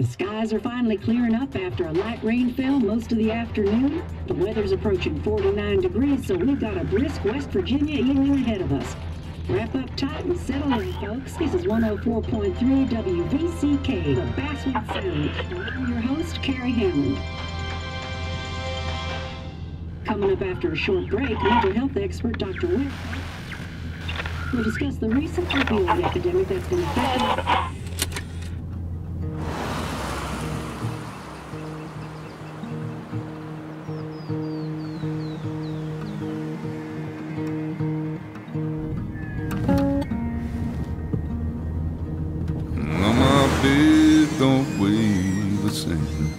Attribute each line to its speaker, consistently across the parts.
Speaker 1: The skies are finally clearing up after a light rain fell most of the afternoon. The weather's approaching 49 degrees, so we've got a brisk West Virginia evening ahead of us. Wrap up tight and settle in, folks. This is 104.3 WVCK, the Basswood Sound. And I'm your host, Carrie Hammond. Coming up after a short break, mental health expert Dr. Wick will discuss the recent opioid epidemic that's been affecting
Speaker 2: don't weigh the same.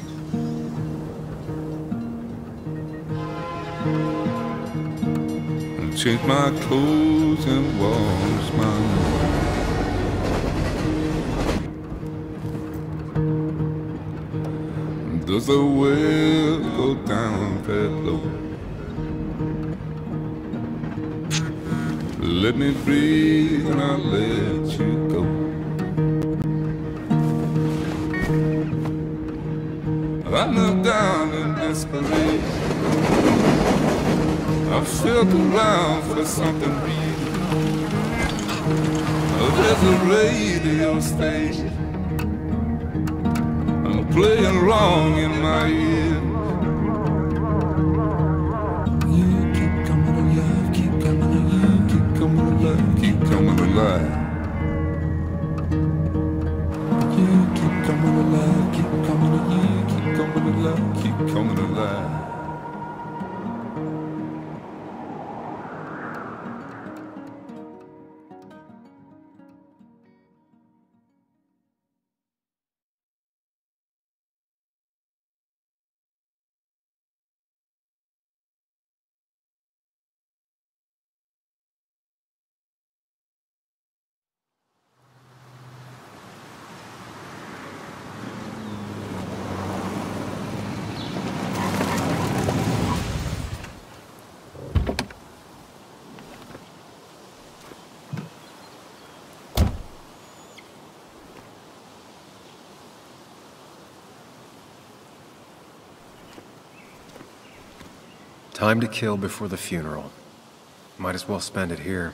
Speaker 2: I'll change my clothes and wash my hands. Does the well go down that low? Let me breathe and I'll let you go. I knelt down in desperation. I felt around for something real. There's a radio station playing wrong in my ear. You keep coming alive, keep coming alive, keep coming alive, keep coming alive. You keep coming alive, keep coming alive, keep coming alive, keep coming alive.
Speaker 3: Time to kill before the funeral. Might as well spend it here.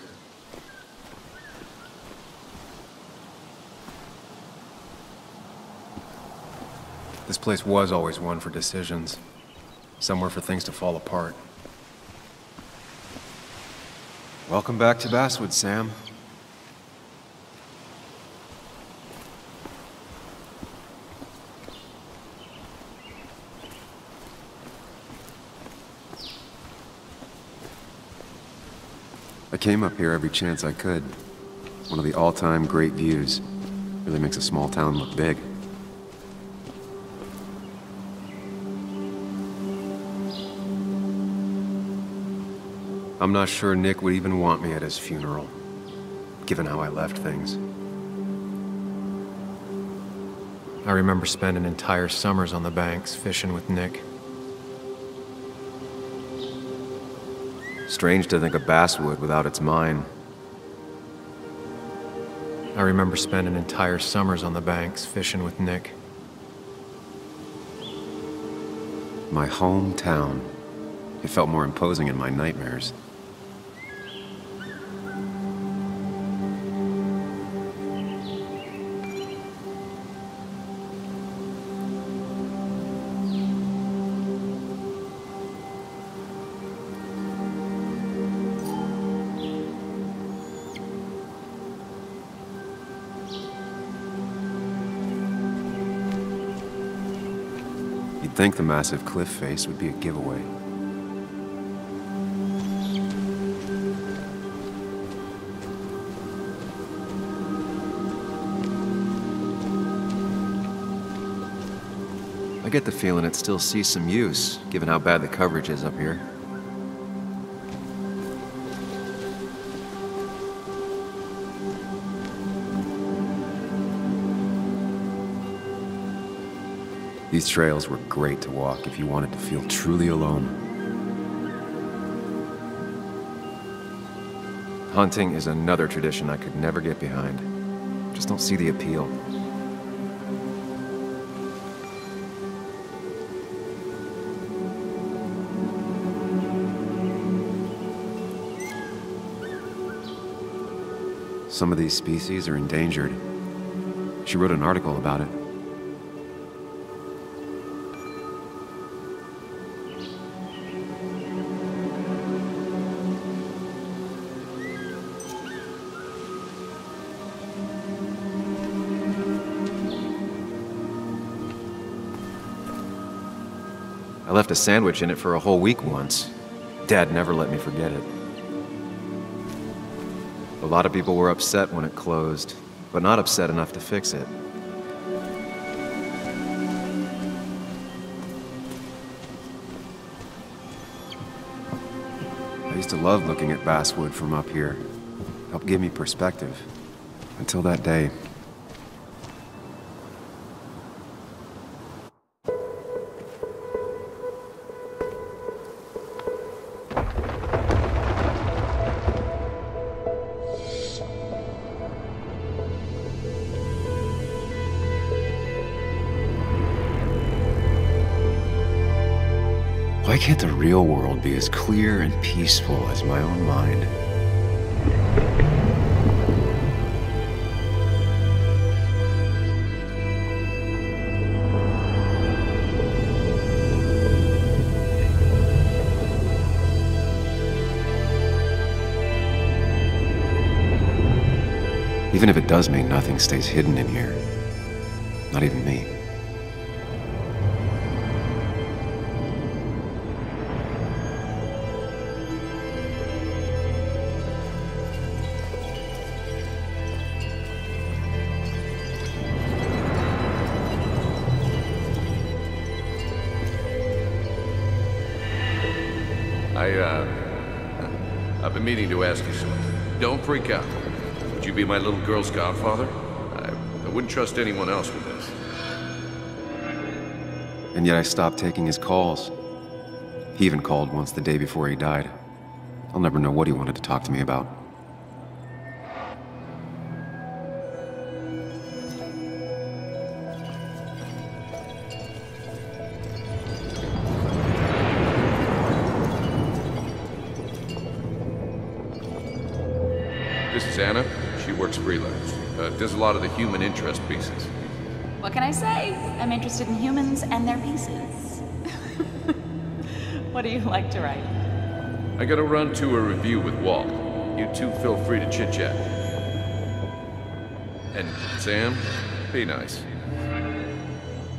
Speaker 3: This place was always one for decisions. Somewhere for things to fall apart. Welcome back to Basswood, Sam. I came up here every chance I could. One of the all-time great views. Really makes a small town look big. I'm not sure Nick would even want me at his funeral, given how I left things. I remember spending entire summers on the banks fishing with Nick. Strange to think of Basswood without its mine. I remember spending entire summers on the banks fishing with Nick. My hometown. It felt more imposing in my nightmares. You'd think the massive cliff face would be a giveaway. I get the feeling it still sees some use, given how bad the coverage is up here. These trails were great to walk if you wanted to feel truly alone. Hunting is another tradition I could never get behind. Just don't see the appeal. Some of these species are endangered. She wrote an article about it. I left a sandwich in it for a whole week once. Dad never let me forget it. A lot of people were upset when it closed, but not upset enough to fix it. I used to love looking at basswood from up here. Helped give me perspective. Until that day. Why can't the real world be as clear and peaceful as my own mind? Even if it does mean nothing stays hidden in here. Not even me.
Speaker 4: I've been meaning to ask you something. Don't freak out. Would you be my little girl's godfather? I wouldn't trust anyone else with this.
Speaker 3: And yet I stopped taking his calls. He even called once the day before he died. I'll never know what he wanted to talk to me about.
Speaker 4: This is Anna. She works freelance. Does a lot of the human interest pieces.
Speaker 5: What can I say? I'm interested in humans and their pieces. What do you like to write?
Speaker 4: I gotta run to a review with Walt. You two feel free to chit-chat. And Sam, be nice.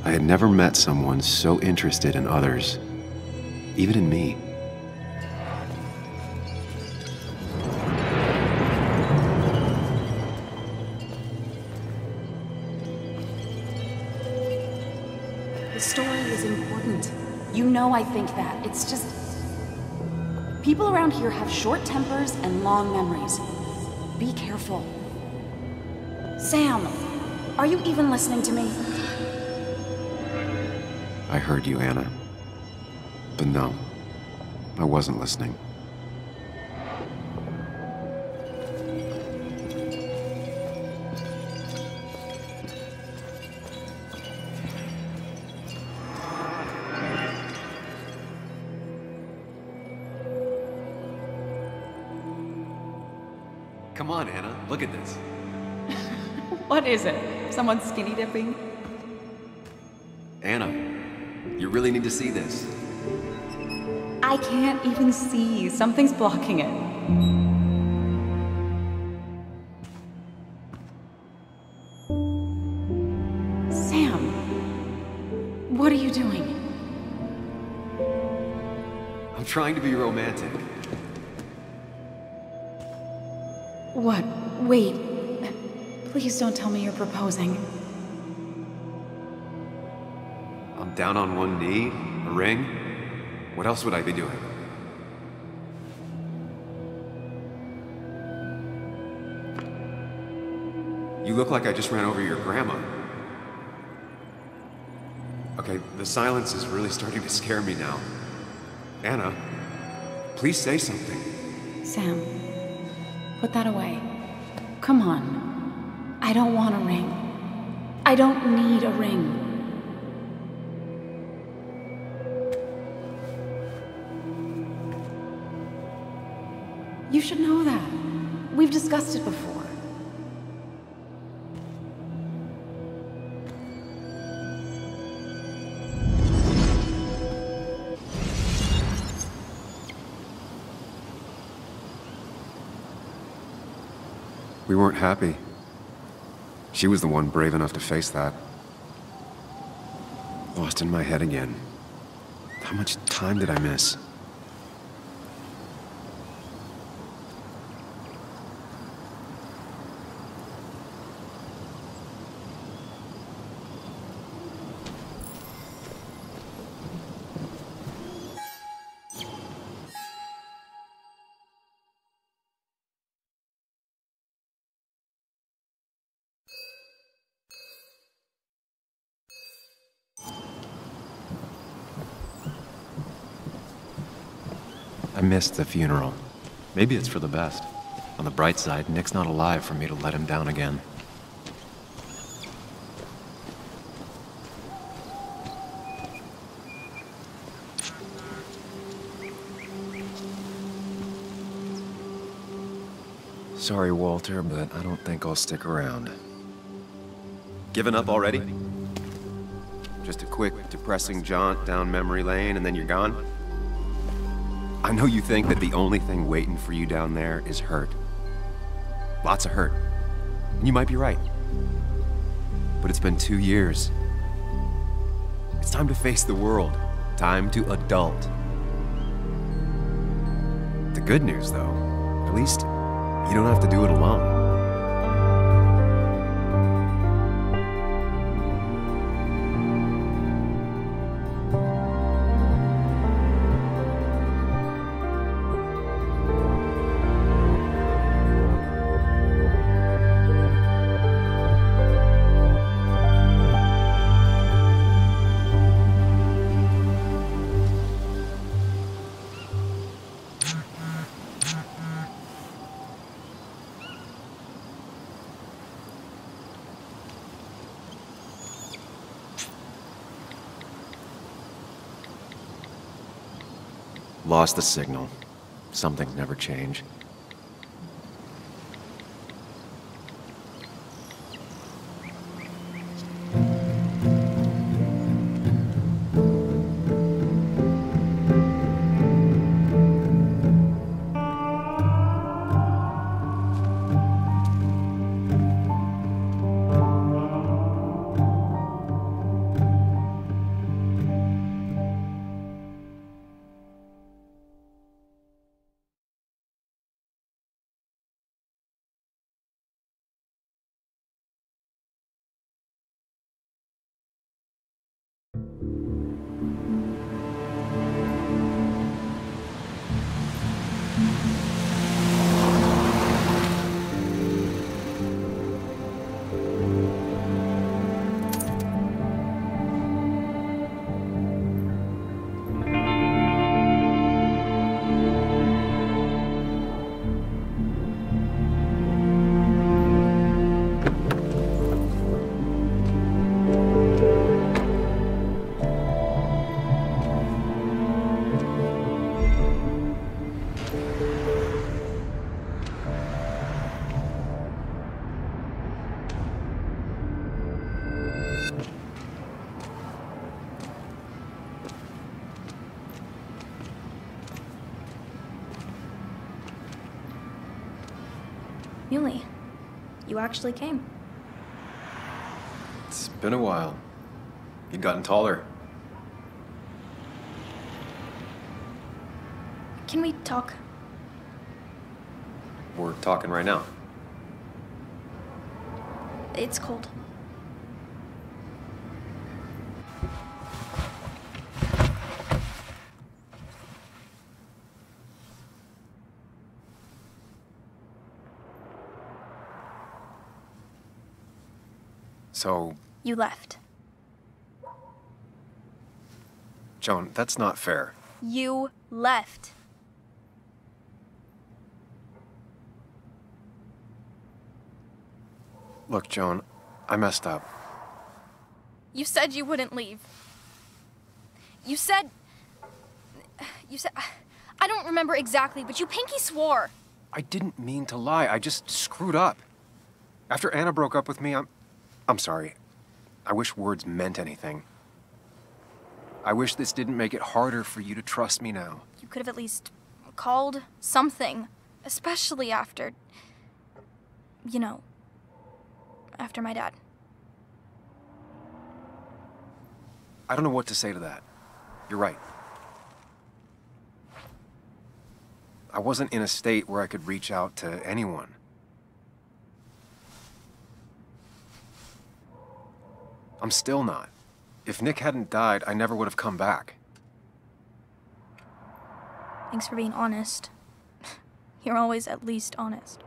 Speaker 3: I had never met someone so interested in others, even in me.
Speaker 5: The story is important. You know I think that. It's just... people around here have short tempers and long memories. Be careful. Sam, are you even listening to me?
Speaker 3: I heard you, Anna. But no, I wasn't listening. Come on, Anna, look at this.
Speaker 5: What is it? Someone skinny dipping?
Speaker 3: Anna, you really need to see this.
Speaker 5: I can't even see. Something's blocking it. Sam, what are you doing?
Speaker 3: I'm trying to be romantic.
Speaker 5: What? Wait. Please don't tell me you're proposing.
Speaker 3: I'm down on one knee, a ring. What else would I be doing? You look like I just ran over your grandma. Okay, the silence is really starting to scare me now. Anna, please say something.
Speaker 5: Sam, put that away. Come on. I don't want a ring. I don't need a ring. You should know that. We've discussed it before.
Speaker 3: We weren't happy. She was the one brave enough to face that. Lost in my head again. How much time did I miss? I missed the funeral. Maybe it's for the best. On the bright side, Nick's not alive for me to let him down again. Sorry, Walter, but I don't think I'll stick around. Given up already? Just a quick, depressing jaunt down memory lane and then you're gone? I know you think that the only thing waiting for you down there is hurt. Lots of hurt. And you might be right. But it's been 2 years. It's time to face the world. Time to adult. The good news, though, at least you don't have to do it alone. Lost the signal. Some things never change.
Speaker 6: Muley, you actually came.
Speaker 3: It's been a while. You'd gotten taller.
Speaker 6: Can we talk?
Speaker 3: We're talking right now.
Speaker 6: It's cold.
Speaker 3: So...
Speaker 6: You left.
Speaker 3: Joan, that's not fair.
Speaker 6: You left.
Speaker 3: Look, Joan, I messed up.
Speaker 6: You said you wouldn't leave. You said... I don't remember exactly, but you pinky swore.
Speaker 3: I didn't mean to lie. I just screwed up. After Anna broke up with me, I'm sorry. I wish words meant anything. I wish this didn't make it harder for you to trust me now.
Speaker 6: You could have at least called something, especially after... you know, after my dad.
Speaker 3: I don't know what to say to that. You're right. I wasn't in a state where I could reach out to anyone. I'm still not. If Nick hadn't died, I never would have come back.
Speaker 6: Thanks for being honest. You're always at least honest.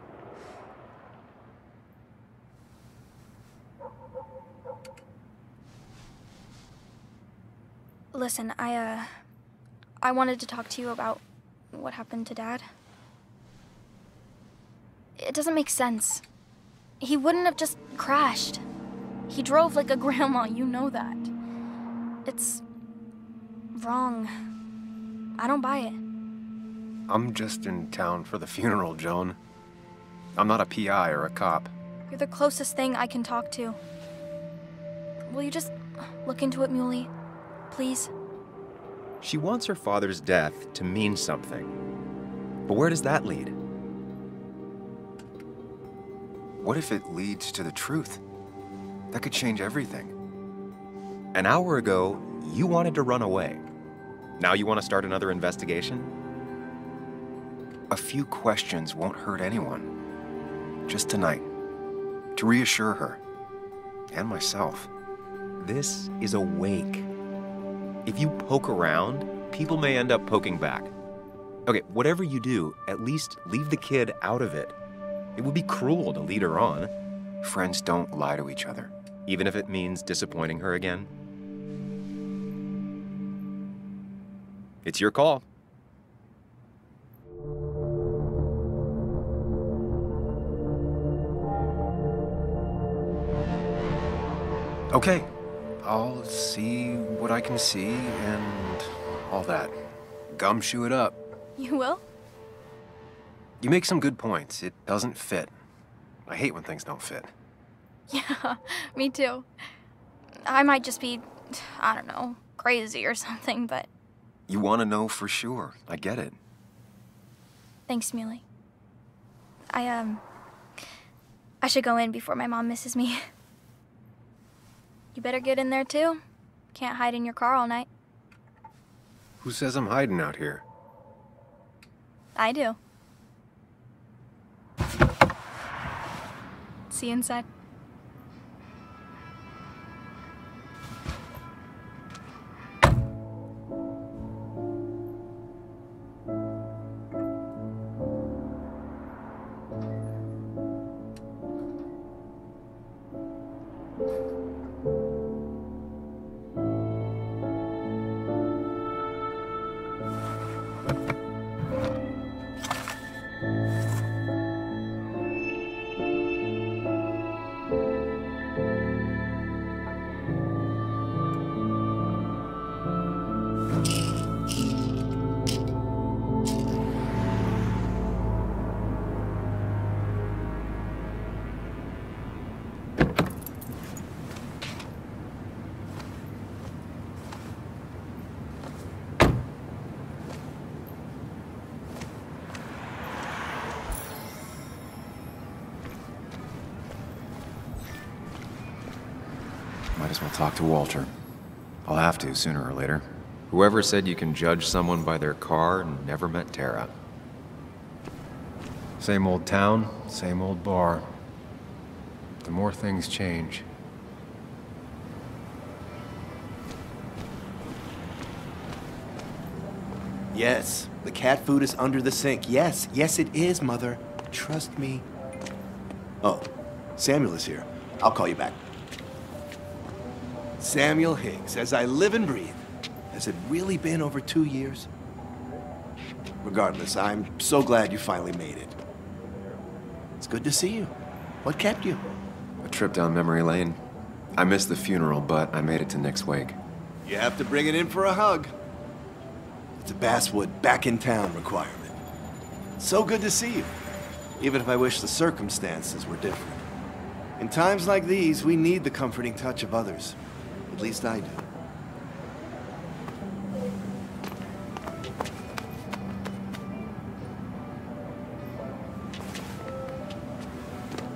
Speaker 6: Listen, I wanted to talk to you about what happened to Dad. It doesn't make sense. He wouldn't have just crashed. He drove like a grandma, you know that. It's wrong. I don't buy it.
Speaker 3: I'm just in town for the funeral, Joan. I'm not a PI or a cop.
Speaker 6: You're the closest thing I can talk to. Will you just look into it, Muley? Please?
Speaker 3: She wants her father's death to mean something. But where does that lead? What if it leads to the truth? That could change everything. An hour ago, you wanted to run away. Now you want to start another investigation? A few questions won't hurt anyone. Just tonight. To reassure her. And myself. This is a wake. If you poke around, people may end up poking back. Okay, whatever you do, at least leave the kid out of it. It would be cruel to lead her on. Friends don't lie to each other. Even if it means disappointing her again. It's your call. Okay, I'll see what I can see and all that. Gumshoe it up.
Speaker 6: You will?
Speaker 3: You make some good points. It doesn't fit. I hate when things don't fit.
Speaker 6: Yeah, me too. I might just be, I don't know, crazy or something, but...
Speaker 3: You want to know for sure. I get it.
Speaker 6: Thanks, Muley. I should go in before my mom misses me. You better get in there, too. Can't hide in your car all night.
Speaker 3: Who says I'm hiding out here?
Speaker 6: I do. See you inside.
Speaker 3: Might as well talk to Walter. I'll have to, sooner or later. Whoever said you can judge someone by their car never met Tara. Same old town, same old bar. The more things change.
Speaker 7: Yes, the cat food is under the sink. Yes, yes it is, Mother. Trust me. Oh, Samuel is here. I'll call you back. Samuel Higgs, as I live and breathe. Has it really been over 2 years? Regardless, I'm so glad you finally made it. It's good to see you. What kept you?
Speaker 3: A trip down memory lane. I missed the funeral, but I made it to Nick's wake.
Speaker 7: You have to bring it in for a hug. It's a Basswood back-in-town requirement. So good to see you, even if I wish the circumstances were different. In times like these, we need the comforting touch of others. At least I do.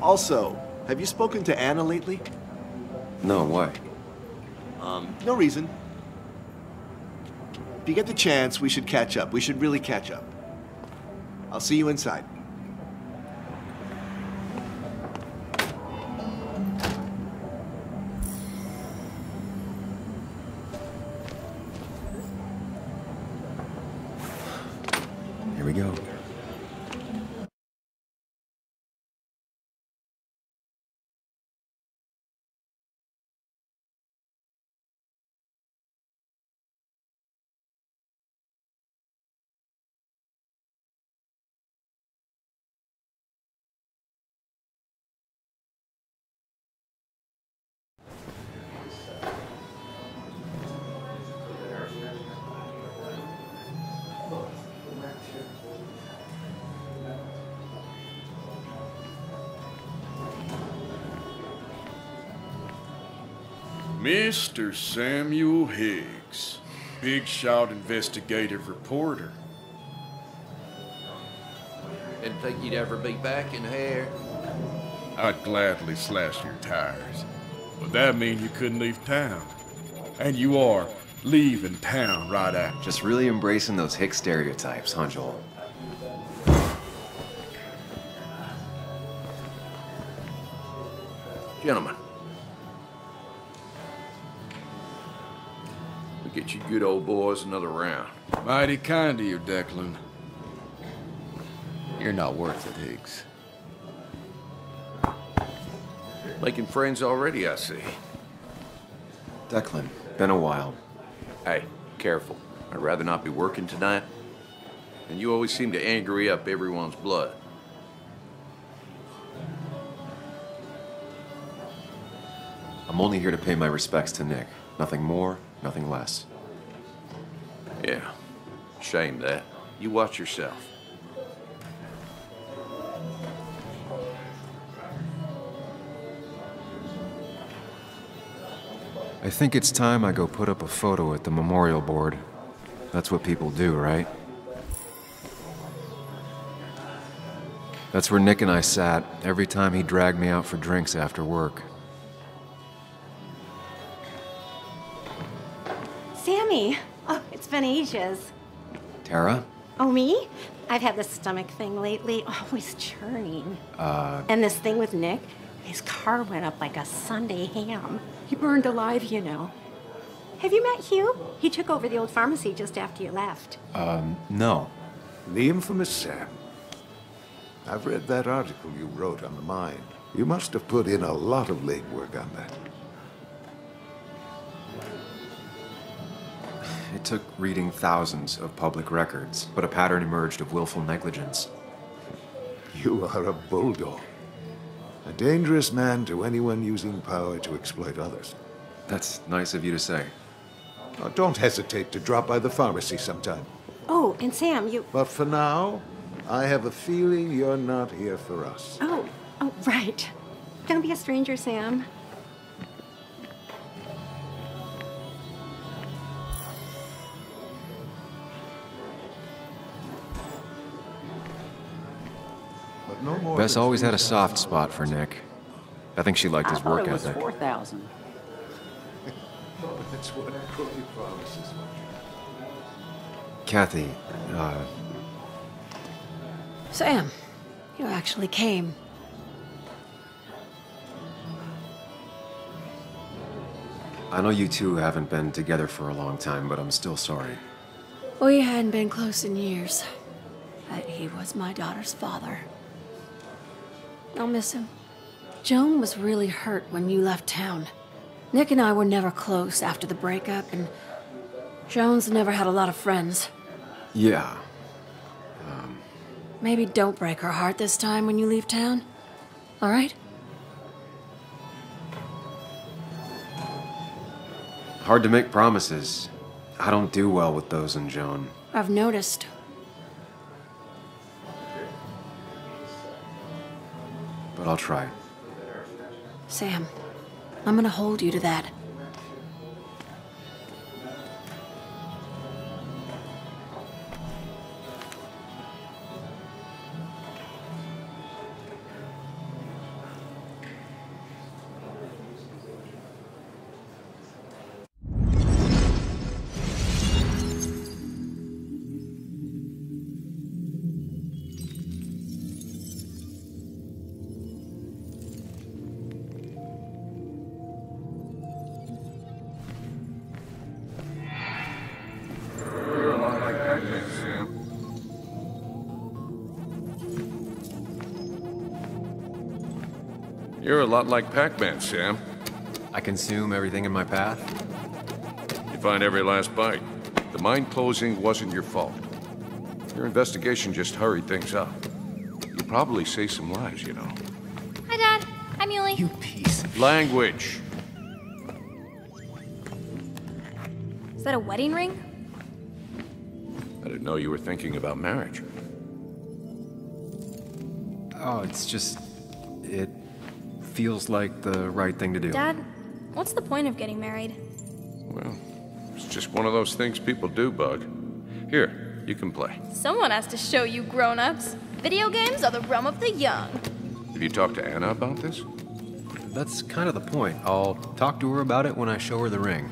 Speaker 7: Also, have you spoken to Anna lately?
Speaker 3: No, why?
Speaker 7: No reason. If you get the chance, we should catch up. We should really catch up. I'll see you inside.
Speaker 3: Here we go.
Speaker 8: Mr. Samuel Higgs, Big Shot investigative reporter.
Speaker 4: Didn't think you'd ever be back in here.
Speaker 8: I'd gladly slash your tires, but that mean you couldn't leave town. And you are leaving town right after.
Speaker 3: Just really embracing those hick stereotypes, huh, Joel?
Speaker 4: Gentlemen. We'll get you good old boys another round.
Speaker 8: Mighty kind of you, Declan. You're not worth it, Higgs.
Speaker 4: Making friends already, I see.
Speaker 3: Declan, been a while.
Speaker 4: Hey, careful. I'd rather not be working tonight. And you always seem to angry up everyone's blood.
Speaker 3: I'm only here to pay my respects to Nick. Nothing more, nothing less.
Speaker 4: Yeah, shame that. You watch yourself.
Speaker 3: I think it's time I go put up a photo at the memorial board. That's what people do, right? That's where Nick and I sat every time he dragged me out for drinks after work.
Speaker 9: Sammy! Oh, it's been ages.
Speaker 3: Tara?
Speaker 9: Oh, me? I've had this stomach thing lately, always churning. And this thing with Nick, his car went up like a Sunday ham. He burned alive, you know. Have you met Hugh? He took over the old pharmacy just after you left.
Speaker 3: No.
Speaker 10: The infamous Sam. I've read that article you wrote on the mine. You must have put in a lot of legwork on that.
Speaker 3: It took reading thousands of public records, but a pattern emerged of willful negligence.
Speaker 10: You are a bulldog. A dangerous man to anyone using power to exploit others.
Speaker 3: That's nice of you to say.
Speaker 10: Oh, don't hesitate to drop by the pharmacy sometime.
Speaker 9: Oh, and Sam, you...
Speaker 10: But for now, I have a feeling you're not here for us.
Speaker 9: Oh, right. Don't be a stranger, Sam.
Speaker 10: But no more
Speaker 3: Bess
Speaker 10: than
Speaker 3: always had a
Speaker 10: 3,000
Speaker 3: soft spot for Nick. I think she liked his work ethic.
Speaker 11: 4,000.
Speaker 10: That's what Cody promises.
Speaker 3: Kathy,
Speaker 9: Sam, you actually came.
Speaker 3: I know you two haven't been together for a long time, but I'm still sorry.
Speaker 9: We hadn't been close in years, but he was my daughter's father. I'll miss him. Joan was really hurt when you left town. Nick and I were never close after the breakup, and Joan's never had a lot of friends.
Speaker 3: Yeah.
Speaker 9: Maybe don't break her heart this time when you leave town. All right?
Speaker 3: Hard to make promises. I don't do well with those in Joan.
Speaker 9: I've noticed.
Speaker 3: But I'll try.
Speaker 9: Sam, I'm gonna hold you to that.
Speaker 4: You're a lot like Pac-Man, Sam.
Speaker 3: I consume everything in my path.
Speaker 4: You find every last bite. The mine closing wasn't your fault. Your investigation just hurried things up. You probably saved some lives, you know.
Speaker 6: Hi, Dad. Hi, Muley.
Speaker 3: You piece of...
Speaker 4: Language.
Speaker 6: Is that a wedding ring?
Speaker 4: I didn't know you were thinking about marriage.
Speaker 3: Oh, it's just... It feels like the right thing to do.
Speaker 6: Dad, what's the point of getting married?
Speaker 4: Well, it's just one of those things people do, Bug. Here, you can play.
Speaker 6: Someone has to show you grown-ups. Video games are the realm of the young.
Speaker 4: Have you talked to Anna about this?
Speaker 3: That's kind of the point. I'll talk to her about it when I show her the ring.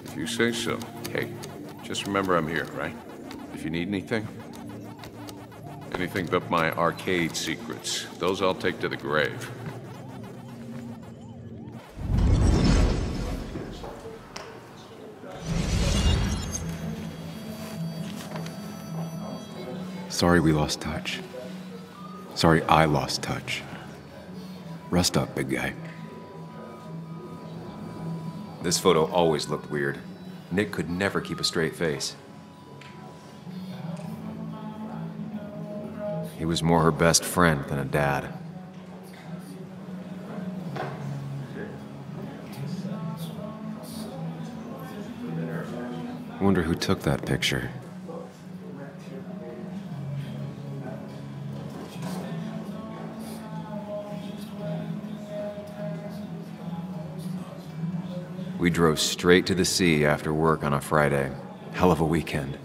Speaker 4: If you say so. Hey, just remember I'm here, right? If you need anything. Anything but my arcade secrets. Those I'll take to the grave.
Speaker 3: Sorry we lost touch. Sorry I lost touch. Rest up, big guy. This photo always looked weird. Nick could never keep a straight face. He was more her best friend than a dad. I wonder who took that picture. We drove straight to the sea after work on a Friday. Hell of a weekend.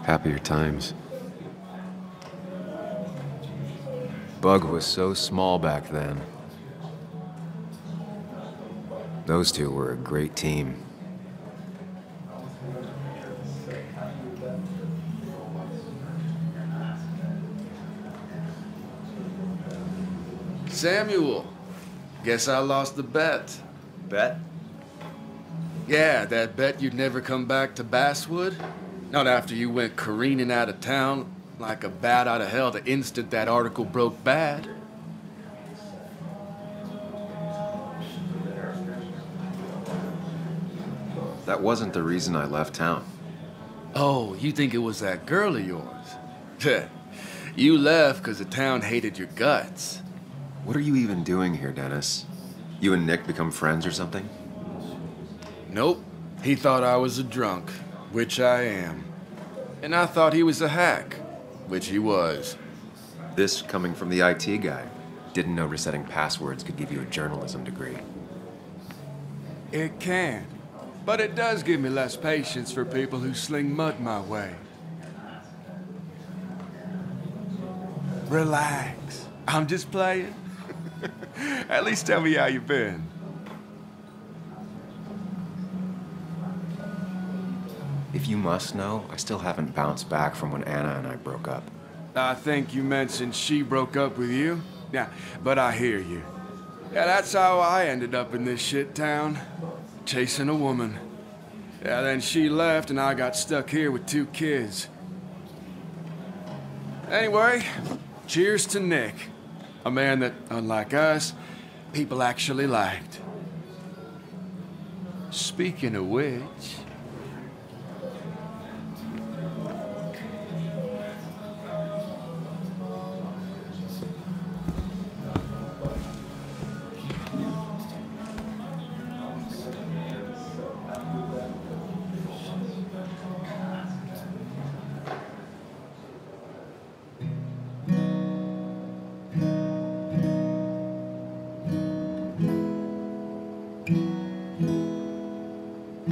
Speaker 3: Happier times. Bug was so small back then. Those two were a great team.
Speaker 11: Samuel, guess I lost the bet.
Speaker 3: Bet?
Speaker 11: Yeah, that bet you'd never come back to Basswood. Not after you went careening out of town like a bat out of hell the instant that article broke bad.
Speaker 3: That wasn't the reason I left town.
Speaker 11: Oh, you think it was that girl of yours? You left because the town hated your guts.
Speaker 3: What are you even doing here, Dennis? You and Nick become friends or something?
Speaker 11: Nope. He thought I was a drunk, which I am. And I thought he was a hack, which he was.
Speaker 3: This coming from the IT guy. Didn't know resetting passwords could give you a journalism degree.
Speaker 11: It can. But it does give me less patience for people who sling mud my way. Relax. I'm just playing. At least tell me how you been.
Speaker 3: If you must know, I still haven't bounced back from when Anna and I broke up.
Speaker 11: I think you mentioned she broke up with you. Yeah, but I hear you. Yeah, that's how I ended up in this shit town. Chasing a woman. Yeah, then she left and I got stuck here with 2 kids. Anyway, cheers to Nick. A man that, unlike us, people actually liked. Speaking of which...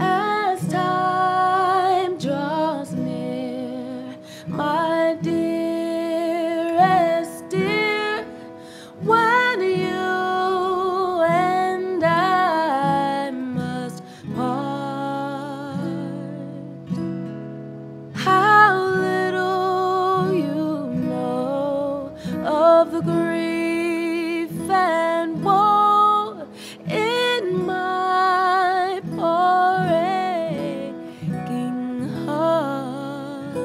Speaker 9: As time draws near, my dearest dear, when you and I must part, how little you know of the grief and woe in my poor aching heart.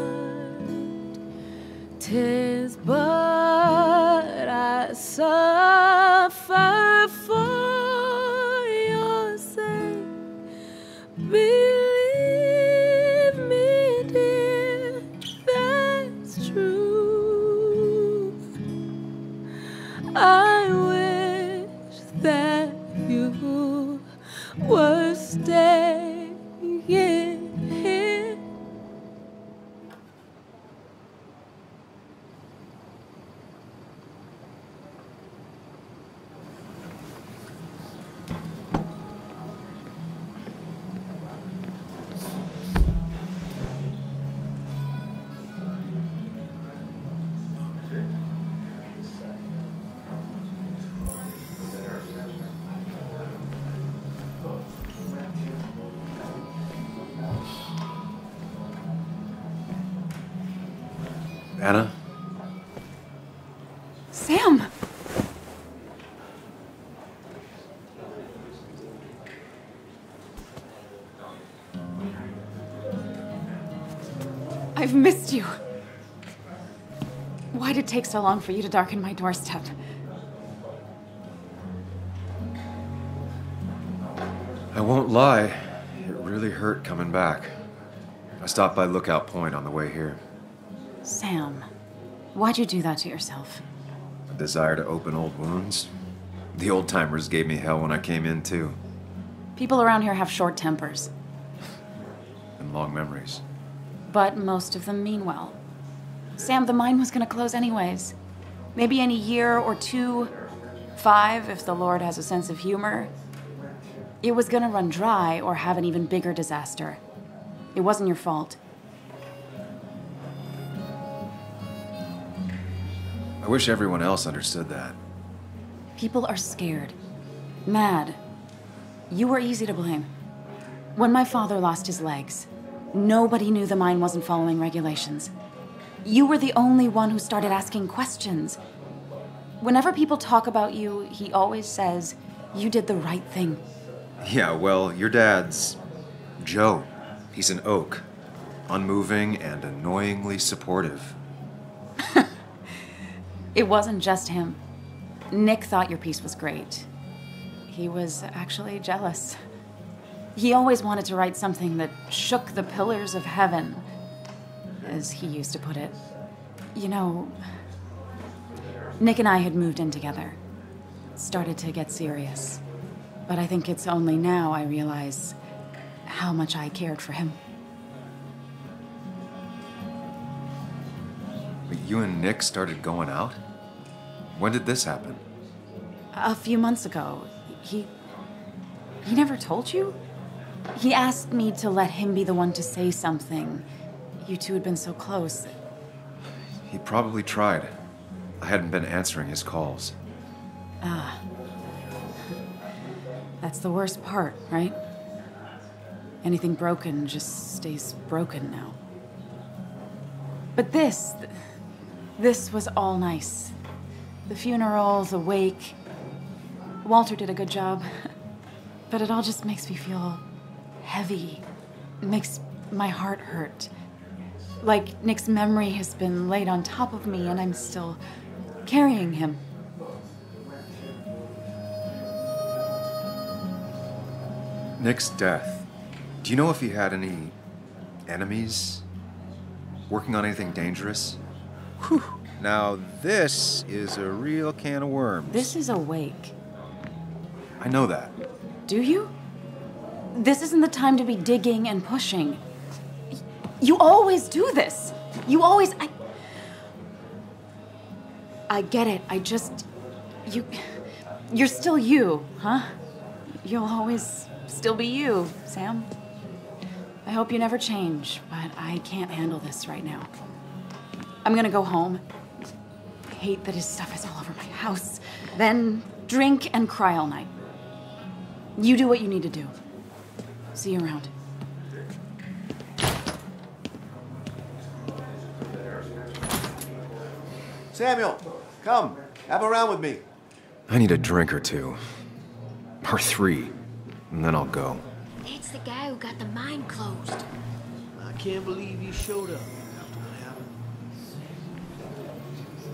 Speaker 9: 'Tis but I wish that you were staying here.
Speaker 3: Anna?
Speaker 5: Sam! I've missed you. Why'd it take so long for you to darken my doorstep?
Speaker 3: I won't lie, it really hurt coming back. I stopped by Lookout Point on the way here.
Speaker 5: Sam, why'd you do that to yourself?
Speaker 3: A desire to open old wounds? The old-timers gave me hell when I came in, too.
Speaker 5: People around here have short tempers.
Speaker 3: And long memories.
Speaker 5: But most of them mean well. Sam, the mine was gonna close anyways. Maybe in a year or 2, 5, if the Lord has a sense of humor. It was gonna run dry or have an even bigger disaster. It wasn't your fault.
Speaker 3: I wish everyone else understood that.
Speaker 5: People are scared. Mad. You were easy to blame. When my father lost his legs, nobody knew the mine wasn't following regulations. You were the only one who started asking questions. Whenever people talk about you, he always says, you did the right thing.
Speaker 3: Yeah, well, your dad's Joe. He's an oak. Unmoving and annoyingly supportive.
Speaker 5: It wasn't just him. Nick thought your piece was great. He was actually jealous. He always wanted to write something that shook the pillars of heaven, as he used to put it. You know, Nick and I had moved in together. It started to get serious. But I think it's only now I realize how much I cared for him.
Speaker 3: But you and Nick started going out? When did this happen?
Speaker 5: A few months ago. He never told you? He asked me to let him be the one to say something. You two had been so close.
Speaker 3: He probably tried. I hadn't been answering his calls.
Speaker 5: Ah. That's the worst part, right? Anything broken just stays broken now. But this was all nice. The funeral, the wake. Walter did a good job. But it all just makes me feel heavy. It makes my heart hurt. Like Nick's memory has been laid on top of me and I'm still carrying him.
Speaker 3: Nick's death. Do you know if he had any enemies? Working on anything dangerous?
Speaker 12: Whew. Now this is a real can of worms.
Speaker 5: This is a wake.
Speaker 3: I know that.
Speaker 5: Do you? This isn't the time to be digging and pushing. You always do this. You always... I get it. You're still you, huh? You'll always still be you, Sam. I hope you never change, but I can't handle this right now. I'm gonna go home. I hate that his stuff is all over my house. Then drink and cry all night. You do what you need to do. See you around.
Speaker 7: Samuel, come. Have a round with me.
Speaker 3: I need a drink or two. Or 3. And then I'll go.
Speaker 13: It's the guy who got the mine closed.
Speaker 14: I can't believe you showed up after what happened.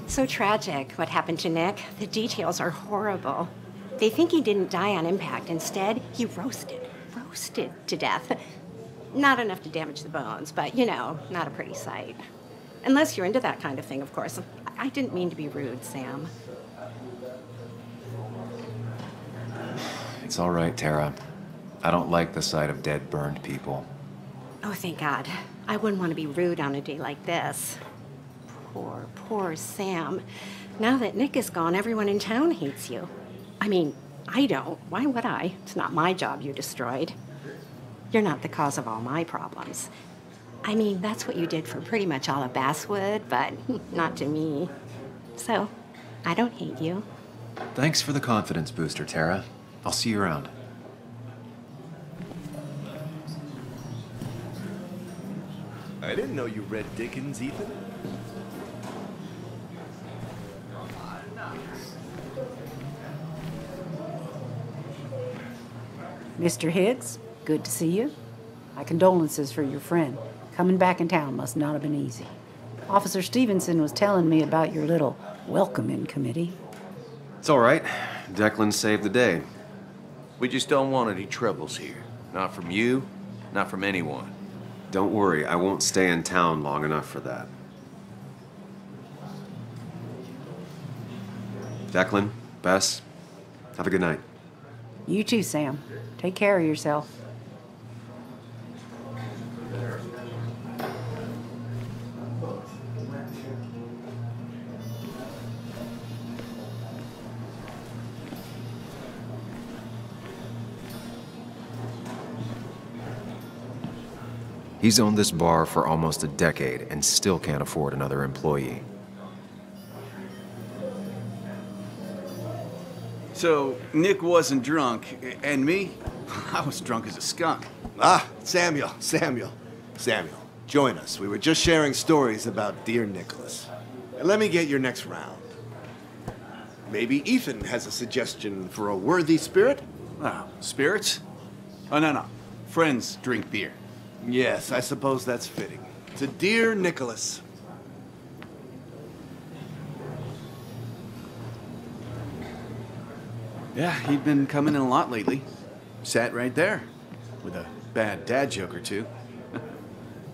Speaker 15: So tragic, what happened to Nick. The details are horrible. They think he didn't die on impact. Instead, he roasted to death. Not enough to damage the bones, but, you know, not a pretty sight. Unless you're into that kind of thing, of course. I didn't mean to be rude, Sam.
Speaker 3: It's all right, Tara. I don't like the sight of dead, burned people.
Speaker 15: Oh, thank God. I wouldn't want to be rude on a day like this. Poor Sam. Now that Nick is gone, everyone in town hates you. I mean, I don't. Why would I? It's not my job you destroyed. You're not the cause of all my problems. I mean, that's what you did for pretty much all of Basswood, but not to me. So, I don't hate you.
Speaker 3: Thanks for the confidence booster, Tara. I'll see you around.
Speaker 7: I didn't know you read Dickens, Ethan.
Speaker 16: Mr. Higgs, good to see you. My condolences for your friend. Coming back in town must not have been easy. Officer Stevenson was telling me about your little welcoming committee.
Speaker 3: It's all right. Declan saved the day.
Speaker 14: We just don't want any troubles here. Not from you, not from anyone.
Speaker 3: Don't worry, I won't stay in town long enough for that. Declan, Bess, have a good night.
Speaker 16: You too, Sam. Take care of yourself.
Speaker 3: He's owned this bar for almost a decade and still can't afford another employee.
Speaker 17: So, Nick wasn't drunk, and me? I was drunk as a skunk.
Speaker 7: Ah, Samuel, join us. We were just sharing stories about dear Nicholas. And let me get your next round. Maybe Ethan has a suggestion for a worthy spirit?
Speaker 17: Oh, spirits? Oh, no. Friends drink beer.
Speaker 7: Yes, I suppose that's fitting. To dear Nicholas.
Speaker 17: Yeah, he'd been coming in a lot lately. Sat right there, with a bad dad joke or two.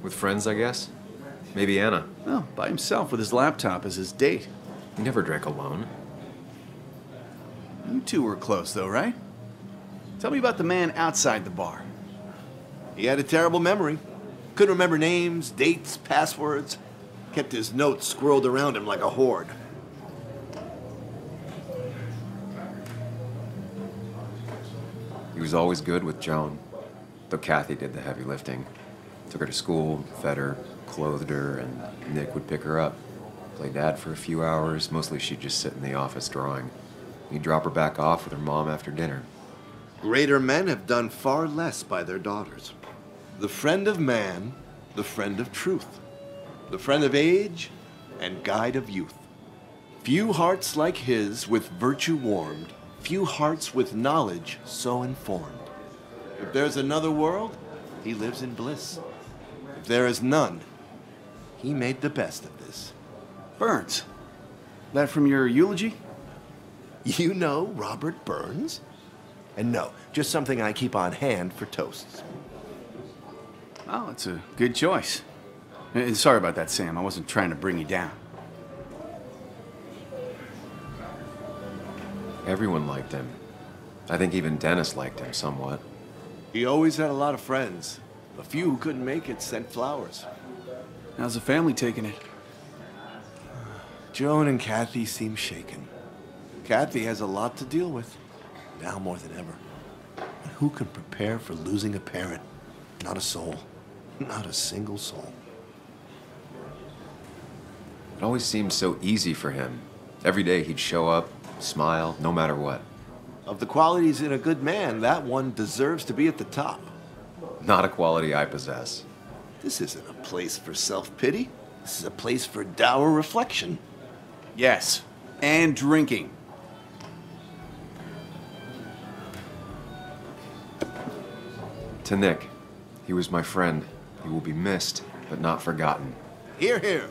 Speaker 3: With friends, I guess? Maybe Anna.
Speaker 17: Well, by himself with his laptop as his date.
Speaker 3: He never drank alone.
Speaker 17: You two were close, though, right? Tell me about the man outside the bar.
Speaker 7: He had a terrible memory. Couldn't remember names, dates, passwords. Kept his notes squirreled around him like a hoard.
Speaker 3: He was always good with Joan, though Kathy did the heavy lifting. Took her to school, fed her, clothed her, and Nick would pick her up. Play dad for a few hours. Mostly she'd just sit in the office drawing. He'd drop her back off with her mom after dinner.
Speaker 7: Greater men have done far less by their daughters. The friend of man, the friend of truth, the friend of age, and guide of youth. Few hearts like his with virtue warmed, few hearts with knowledge so informed. If there's another world, he lives in bliss. If there is none, he made the best of this.
Speaker 17: Burns. That from your eulogy?
Speaker 7: You know Robert Burns? And no, just something I keep on hand for toasts.
Speaker 17: Oh, it's a good choice. Sorry about that, Sam. I wasn't trying to bring you down.
Speaker 3: Everyone liked him. I think even Dennis liked him somewhat.
Speaker 7: He always had a lot of friends. A few who couldn't make it sent flowers.
Speaker 17: How's the family taking it?
Speaker 7: Joan and Kathy seem shaken. Kathy has a lot to deal with, now more than ever. And who can prepare for losing a parent? Not a soul. Not a single soul.
Speaker 3: It always seemed so easy for him. Every day he'd show up, smile, no matter what.
Speaker 7: Of the qualities in a good man, that one deserves to be at the top.
Speaker 3: Not a quality I possess.
Speaker 7: This isn't a place for self-pity. This is a place for dour reflection.
Speaker 17: Yes, and drinking.
Speaker 3: To Nick, he was my friend. He will be missed, but not forgotten.
Speaker 7: Hear, hear.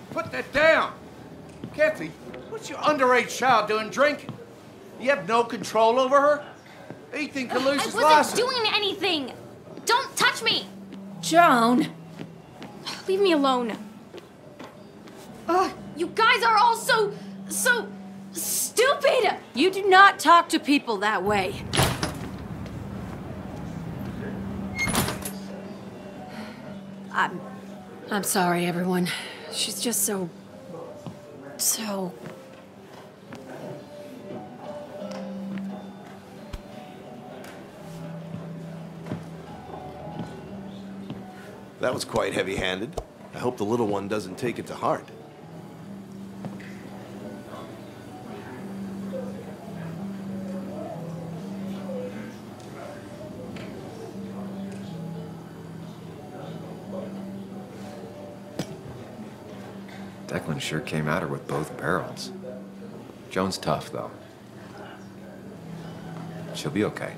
Speaker 14: Put that down! Kathy, what's your underage child doing drinking? You have no control over her? Ethan can lose his
Speaker 18: I
Speaker 14: license.
Speaker 18: wasn't doing anything! Don't touch me!
Speaker 9: Joan!
Speaker 6: Leave me alone.
Speaker 9: Ugh, you guys are all so stupid! You do not talk to people that way. I'm sorry, everyone. She's just so...
Speaker 7: That was quite heavy-handed. I hope the little one doesn't take it to heart.
Speaker 3: Declan sure came at her with both barrels. Joan's tough, though. She'll be okay.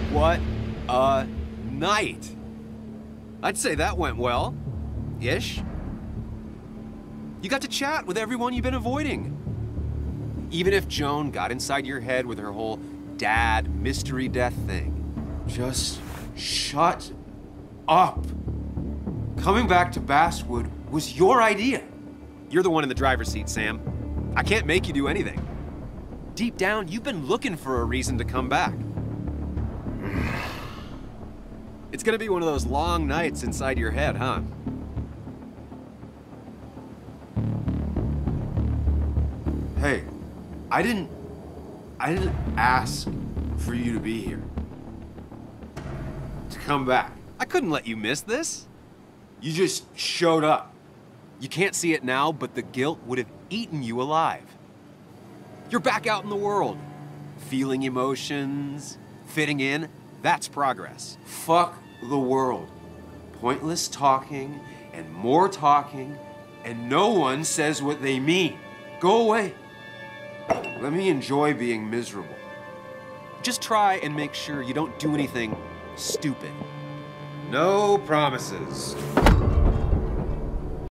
Speaker 3: What a night! I'd say that went well. Ish. You got to chat with everyone you've been avoiding. Even if Joan got inside your head with her whole dad mystery death thing. Just shut up. Coming back to Basswood was your idea. You're the one in the driver's seat, Sam. I can't make you do anything. Deep down, you've been looking for a reason to come back. It's gonna be one of those long nights inside your head, huh? Hey, I didn't ask for you to be here. To come back. I couldn't let you miss this. You just showed up. You can't see it now, but the guilt would have eaten you alive. You're back out in the world, feeling emotions, fitting in. That's progress. Fuck the world. Pointless talking and more talking, and no one says what they mean. Go away. Let me enjoy being miserable. Just try and make sure you don't do anything stupid. No promises.